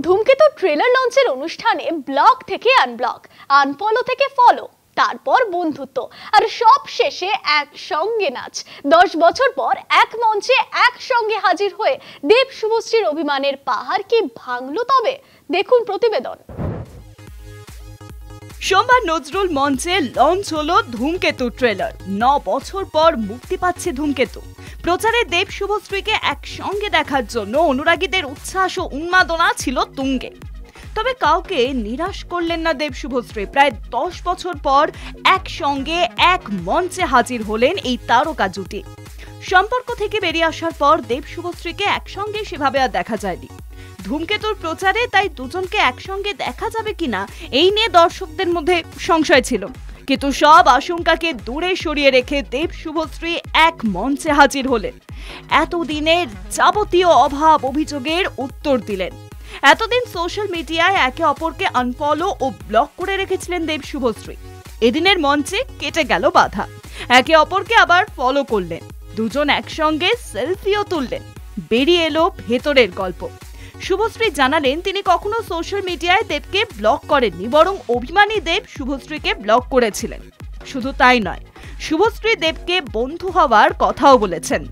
ধূমকেতু ট্রেলার লঞ্চের অনুষ্ঠানে ব্লক থেকে আনব্লক, আনফলো থেকে ফলো, তারপর বন্ধুত্ব আর সব শেষে একসঙ্গে নাচ। 10 বছর পর এক মঞ্চে একসঙ্গে হাজির হয়ে দেব শুভশ্রীর অভিমানের পাহাড় কি ভাঙলো? তবে দেখুন প্রতিবেদন। সোমবার নজরুল মঞ্চে লঞ্চ হলো ধূমকেতু ট্রেলার। 9 বছর পর মুক্তি পাচ্ছে ধূমকেতু। প্রচারে দেব শুভশ্রীকে একসঙ্গে দেখার জন্য অনুরাগীদের উচ্ছ্বাস ও উন্মাদনা ছিল তুঙ্গে। তবে কাউকে নিরাশ করলেন না দেব শুভশ্রী। প্রায় 10 বছর পর একসঙ্গে এক মঞ্চে হাজির হলেন এই তারকা জুটি। সম্পর্ক থেকে বেরিয়ে আসার পর দেব শুভশ্রীকে একসঙ্গে সেভাবে আর দেখা যায়নি। ধূমকেতুর প্রচারে তাই দুজনকে একসঙ্গে দেখা যাবে কিনা এই নিয়ে দর্শকদের মধ্যে সংশয় ছিল, কিন্তু সব আশঙ্কাকে দূরে সরিয়ে রেখে দেব শুভশ্রী এক মঞ্চে হাজির হলেন। এতদিনের যাবতীয় অভাব অভিযোগের উত্তর দিলেন। এতদিন সোশ্যাল মিডিয়ায় একে অপরকে আনফলো ও ব্লক করে রেখেছিলেন দেব শুভশ্রী। এদিনের মঞ্চে কেটে গেল বাধা, একে অপরকে আবার ফলো করলেন। দুজন একসঙ্গে সেলফিও তুললেন। বেরিয়ে এলো ভেতরের গল্প। শুভশ্রী জানালেন তিনি কখনো সোশ্যাল মিডিয়ায় দেবকে ব্লক করেননি, বরং অভিমানী দেব শুভশ্রীকে ব্লক করেছিলেন। শুধু তাই নয়, শুভশ্রী দেবকে বন্ধু হওয়ার কথাও বলেছেন।